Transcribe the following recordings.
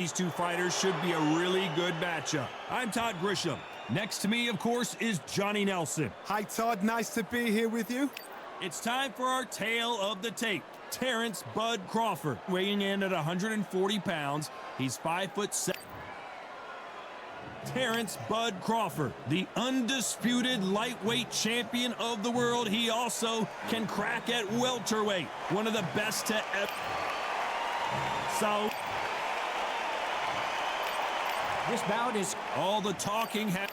These two fighters should be a really good matchup. I'm Todd Grisham. Next to me, of course, is Johnny Nelson. Hi, Todd. Nice to be here with you. It's time for our tale of the tape. Terrence "Bud" Crawford, weighing in at 140 pounds. He's 5'7". Terrence "Bud" Crawford, the undisputed lightweight champion of the world. He also can crack at welterweight, one of the best to ever. So this bout is all the talking. And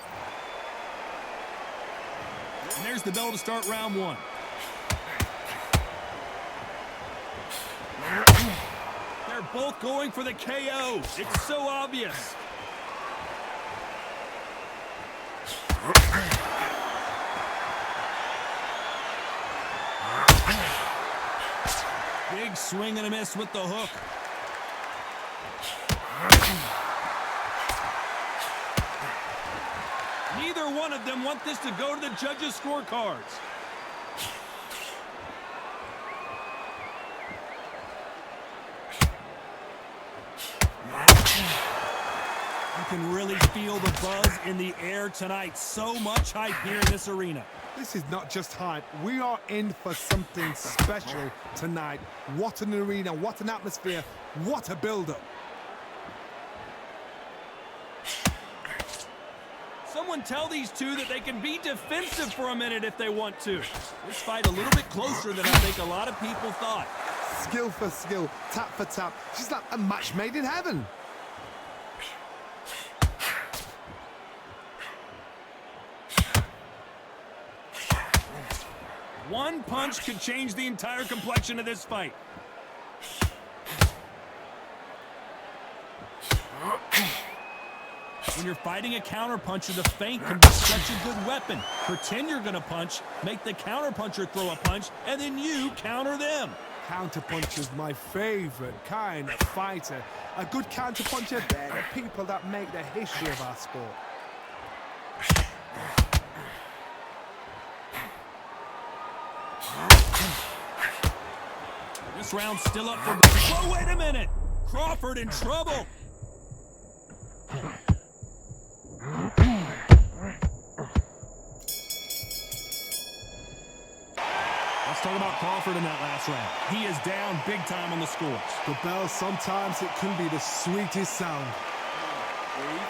there's the bell to start round one. They're both going for the KO. It's so obvious. Big swing and a miss with the hook. Neither one of them want this to go to the judges' scorecards. You can really feel the buzz in the air tonight. So much hype here in this arena. This is not just hype. We are in for something special tonight. What an arena, what an atmosphere, what a build-up. Someone tell these two that they can be defensive for a minute if they want to. This fight a little bit closer than I think a lot of people thought. Skill for skill, tap for tap. She's like a match made in heaven. One punch could change the entire complexion of this fight. When you're fighting a counterpuncher, the feint can be such a good weapon. Pretend you're going to punch, make the counterpuncher throw a punch, and then you counter them. Counterpuncher is my favorite kind of fighter. A good counterpuncher, they're the people that make the history of our sport. This round's still up for... Whoa, wait a minute! Crawford in trouble! Let's talk about Crawford in that last round. He is down big time on the scores. The bell, sometimes it can be the sweetest sound. breathe.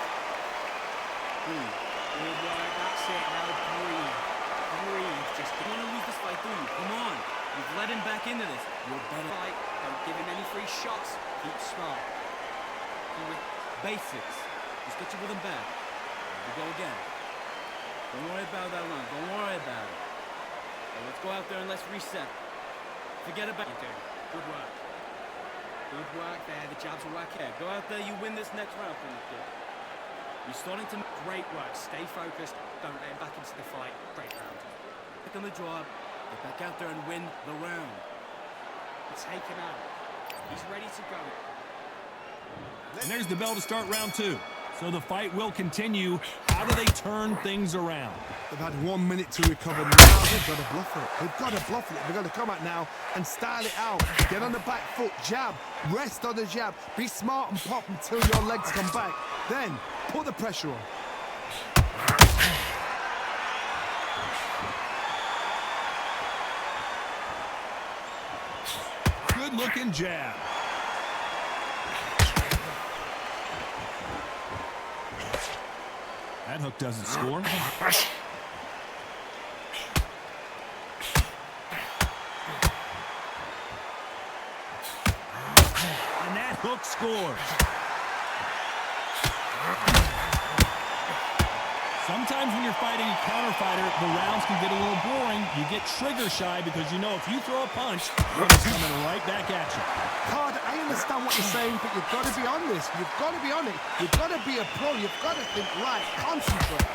Good work, that's it, now breathe. Breathe, just don't want to lose this fight, do you? Come on, you've led him back into this. You're better fight, don't give him any free shots. Keep smart. Keep with basics. Just get your rhythm back. We go again. Don't worry about that line, don't worry about it. So let's go out there and let's reset. Forget about it. Good work. Good work there, the jabs will work here. Go out there, you win this next round for me, kid. You're starting to make great work. Stay focused. Don't let him back into the fight. Great round. Pick on the job. Get back out there and win the round. Take him out. He's ready to go. And there's the bell to start round two. So the fight will continue. How do they turn things around? They've had 1 minute to recover. Now they've got to bluff it. They've got to bluff it. They've got to come out now and style it out. Get on the back foot, jab, rest on the jab. Be smart and pop until your legs come back. Then put the pressure on. Good looking jab. That hook doesn't score. And that hook scores. Sometimes when you're fighting a counter fighter, the rounds can get a little boring. You get trigger shy because you know if you throw a punch, it's coming right back at you. Todd, I understand what you're saying, but you've got to be on this. You've got to be on it. You've got to be a pro. You've got to think right. Concentrate.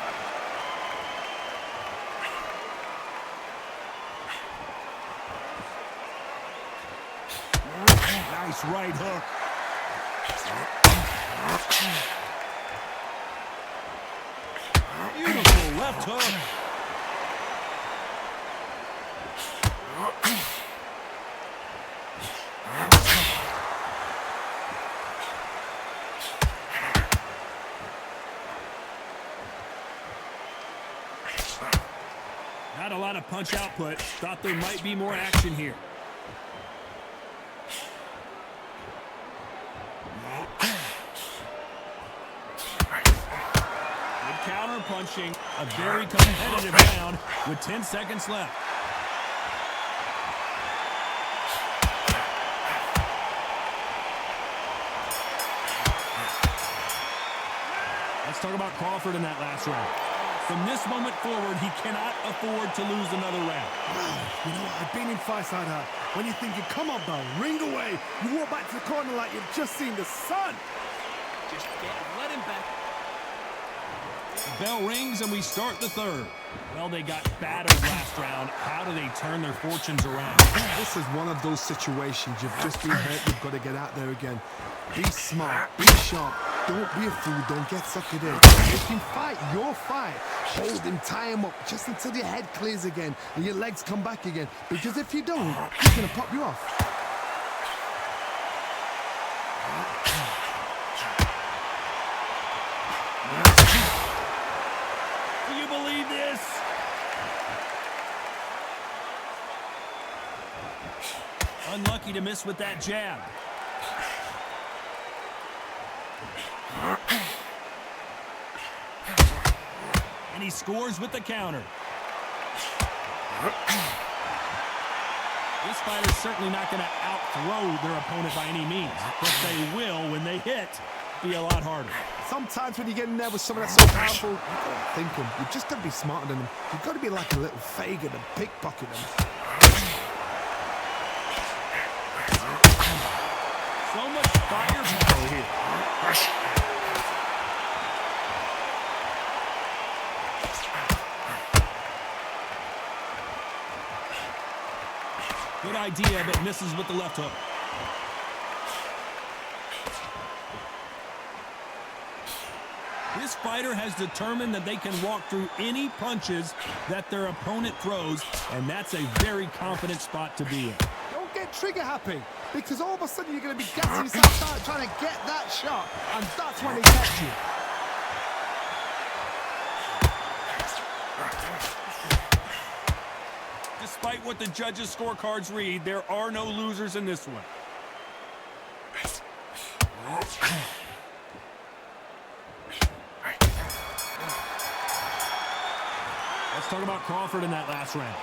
Nice right hook. Beautiful left hook. Not a lot of punch output. Thought there might be more action here. Good counter punching. A very competitive round with 10 seconds left. Let's talk about Crawford in that last round. From this moment forward, he cannot afford to lose another round. You know what? I've been in fights like that. When you're thinking, come on, Bell, ring away. You walk back to the corner like you've just seen the sun. Just let him back. The bell rings and we start the third. Well, they got battered last round. How do they turn their fortunes around? This is one of those situations. You've just been hurt. You've got to get out there again. Be smart. Be sharp. Don't be a fool. Don't get suckered in. If you fight your fight, hold him, tie him up just until your head clears again and your legs come back again. Because if you don't, he's going to pop you off. Do you believe this? Unlucky to miss with that jab. And he scores with the counter. This fighter's certainly not going to outthrow their opponent by any means, but they will, when they hit, be a lot harder. Sometimes when you get in there with someone that's so powerful, you've got to think him. You've just got to be smarter than him. You've got to be like a little Fagin and pickpocket him. So much firepower here. Good idea, but misses with the left hook. This fighter has determined that they can walk through any punches that their opponent throws, and that's a very confident spot to be in. Don't get trigger happy, because all of a sudden you're going to be gassing yourself out trying to get that shot, and that's when it gets you. Despite what the judges' scorecards read, there are no losers in this one. Let's talk about Crawford in that last round.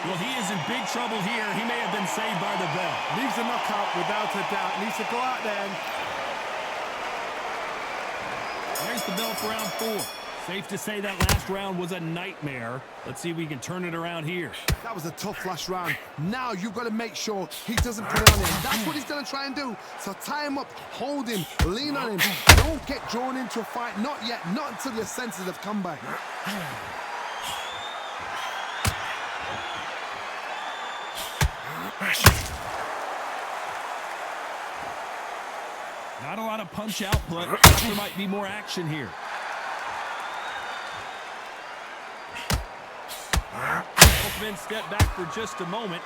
Well, he is in big trouble here. He may have been saved by the bell. Needs a knockout without a doubt. Needs to go out there and... There's the bell for round 4. Safe to say that last round was a nightmare. Let's see if we can turn it around here. That was a tough last round. Now you've got to make sure he doesn't put it on him. That's what he's going to try and do. So tie him up, hold him, lean on him. Don't get drawn into a fight. Not yet. Not until your senses have come back. Not a lot of punch output. There might be more action here. Both men step back for just a moment.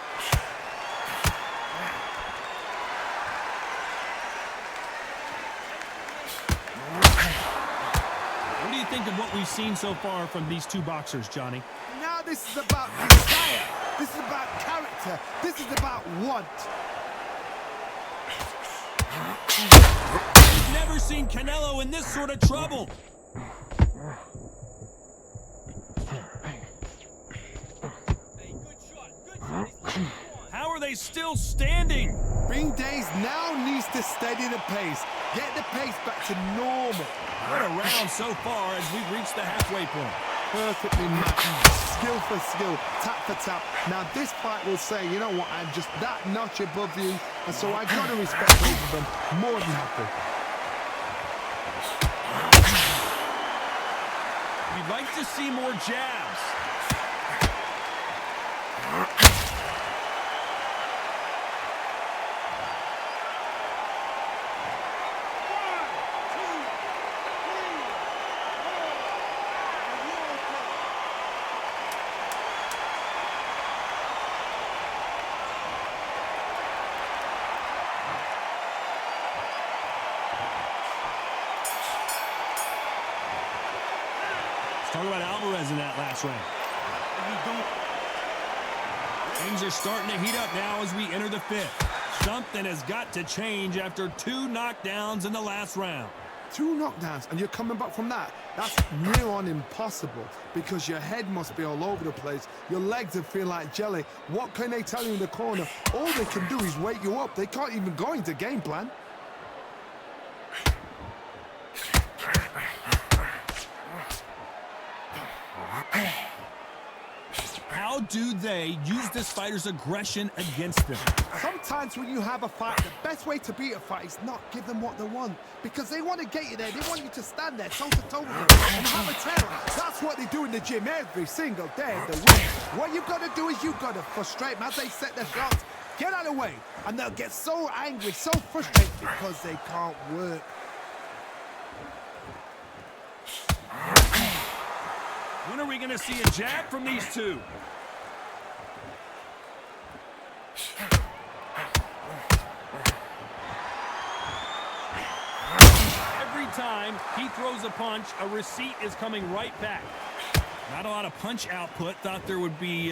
What do you think of what we've seen so far from these two boxers, Johnny? Now this is about desire. This is about character. This is about want. We've never seen Canelo in this sort of trouble. How are they still standing? Ring Days now needs to steady the pace. Get the pace back to normal. What a round so far as we've reached the halfway point. Perfectly matched. Skill for skill, tap for tap. Now this fight will say, you know what, I'm just that notch above you, and so I gotta respect both of them. More than happy. We'd like to see more jabs. Talk about Alvarez in that last round. And you don't Things are starting to heat up now as we enter the fifth. Something has got to change after 2 knockdowns in the last round. 2 knockdowns, and you're coming back from that? That's near on impossible, because your head must be all over the place. Your legs will feel like jelly. What can they tell you in the corner? All they can do is wake you up. They can't even go into game plan. How do they use this fighter's aggression against them? Sometimes when you have a fight, the best way to beat a fight is not give them what they want, because they want to get you there. They want you to stand there toe-to-toe with them and have a terror. That's what they do in the gym every single day of the week. What you've got to do is you've got to frustrate them as they set their shots. Get out of the way, and they'll get so angry, so frustrated because they can't work. When are we going to see a jab from these two? Every time he throws a punch, a receipt is coming right back. Not a lot of punch output. Thought there would be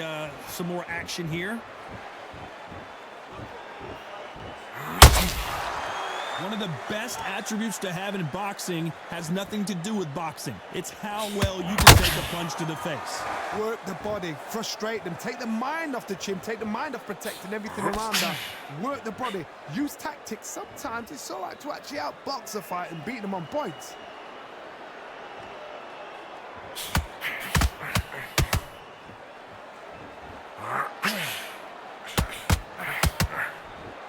some more action here. One of the best attributes to have in boxing has nothing to do with boxing. It's how well you can take a punch to the face. Work the body, frustrate them, take the mind off the chin, take the mind off protecting everything around that. Work the body, use tactics. Sometimes it's so hard to actually outbox a fight and beat them on points.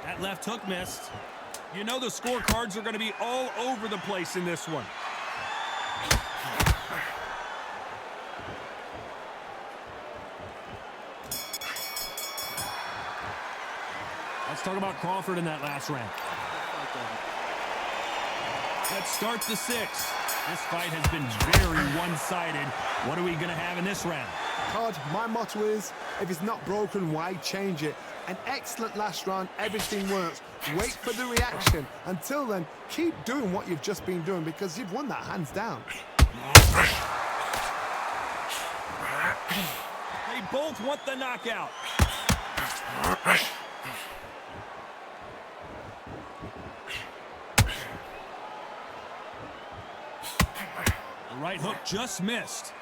That left hook missed. You know the scorecards are going to be all over the place in this one. Let's talk about Crawford in that last round. Let's start the 6th. This fight has been very one-sided. What are we going to have in this round? Todd, my motto is, if it's not broken, why change it? An excellent last round, everything works. Wait for the reaction. Until then, keep doing what you've just been doing, because you've won that hands down. They both want the knockout. The right hook just missed.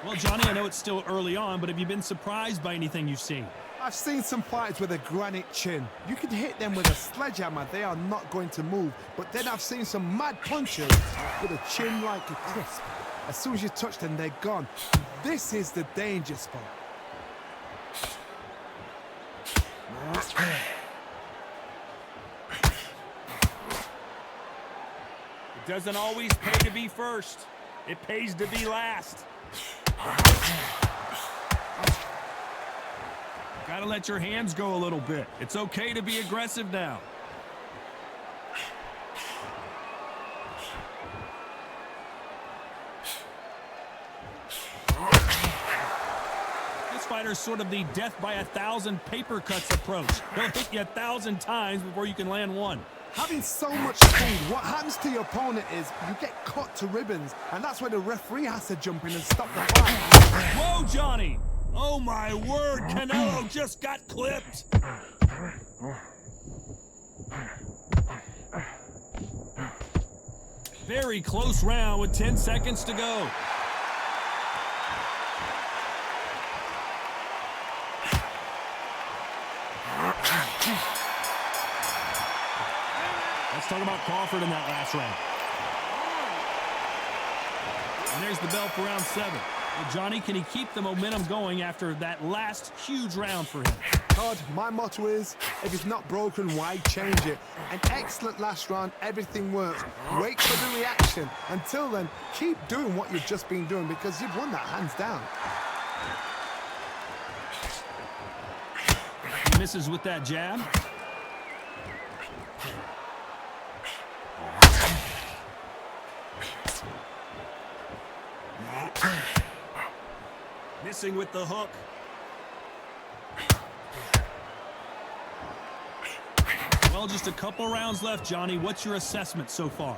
Well, Johnny, I know it's still early on, but have you been surprised by anything you've seen? I've seen some fighters with a granite chin. You can hit them with a sledgehammer, they are not going to move. But then I've seen some mad punchers with a chin like a crisp. As soon as you touch them, they're gone. This is the danger spot. It doesn't always pay to be first. It pays to be last. Gotta let your hands go a little bit. It's okay to be aggressive now. This fighter's sort of the death by 1,000 paper cuts approach. He'll hit you 1,000 times before you can land one. Having so much speed, what happens to your opponent is you get cut to ribbons, and that's where the referee has to jump in and stop the fight. Whoa, Johnny! Oh, my word, Canelo just got clipped. Very close round with 10 seconds to go. Let's talk about Crawford in that last round. And there's the bell for round 7. Well, Johnny, can he keep the momentum going after that last huge round for him? Todd, my motto is, if it's not broken, why change it? An excellent last round, everything works. Wait for the reaction. Until then, keep doing what you've just been doing, because you've won that hands down. He misses with that jab. Missing with the hook. Well, Well, just a couple rounds left, Johnny. What's your assessment so far?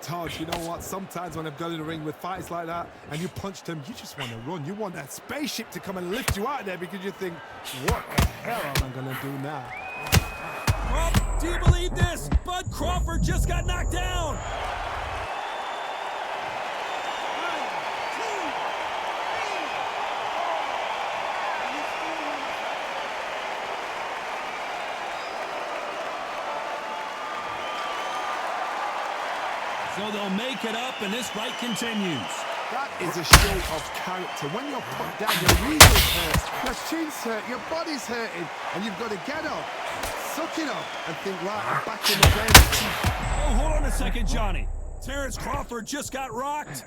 Todd, you know what? Sometimes when I've got in the ring with fights like that and you punch them, you just want to run. You want that spaceship to come and lift you out of there because you think, what the hell am I going to do now? Oh, do you believe this? Bud Crawford just got knocked down. So they'll make it up, and this fight continues. That is a show of character. When you're put down, your knees hurt, your chin's hurt, your body's hurting, and you've got to get up, suck it up, and think, right, I'm back in the game. Oh, hold on a second, Johnny. Terrence Crawford just got rocked.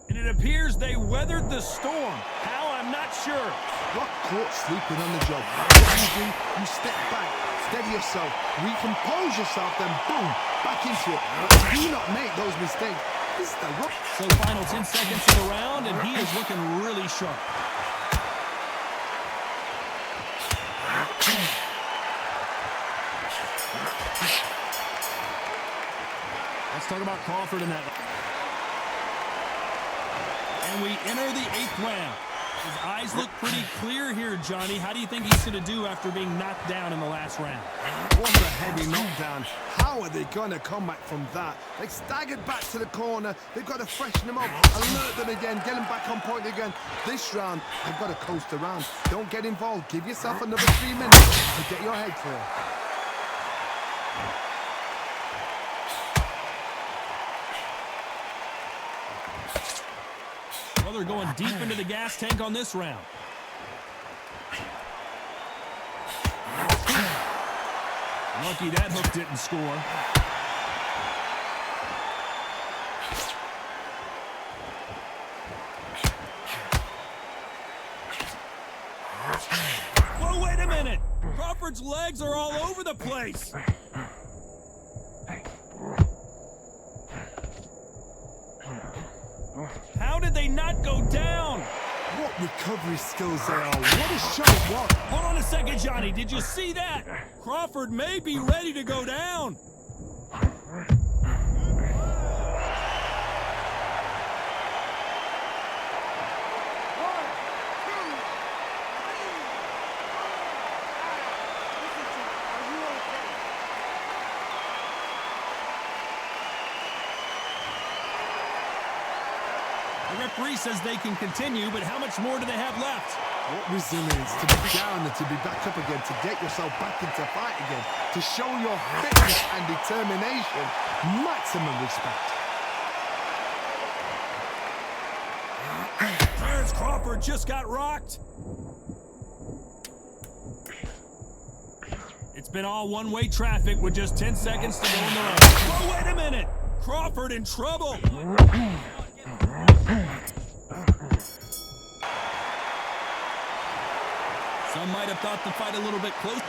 And it appears they weathered the storm. How, I'm not sure. Got caught sleeping on the job. What you do, you step back, steady yourself, recompose yourself, then boom, back into it. But do not make those mistakes. This is the rock. So final 10 seconds of the round, and he is looking really sharp. Let's talk about Crawford in that. And we enter the 8th round. His eyes look pretty clear here, Johnny. How do you think he's going to do after being knocked down in the last round? What a heavy knockdown. How are they going to come back from that? They staggered back to the corner. They've got to freshen them up, alert them again, get them back on point again. This round, they've got to coast around. Don't get involved. Give yourself another 3 minutes to get your head clear. Well, they're going deep into the gas tank on this round. Lucky that hook didn't score. Whoa, wait a minute! Crawford's legs are all over the place! How did they not go down? What recovery skills they are. What a show. What? Hold on a second, Johnny. Did you see that? Crawford may be ready to go down. The referee says they can continue, but how much more do they have left? What resilience to be down and to be back up again, to get yourself back into fight again, to show your fitness and determination. Maximum respect. Terrence Crawford just got rocked. It's been all one-way traffic with just 10 seconds to go in the round. Whoa, wait a minute! Crawford in trouble! Some might have thought the fight a little bit close.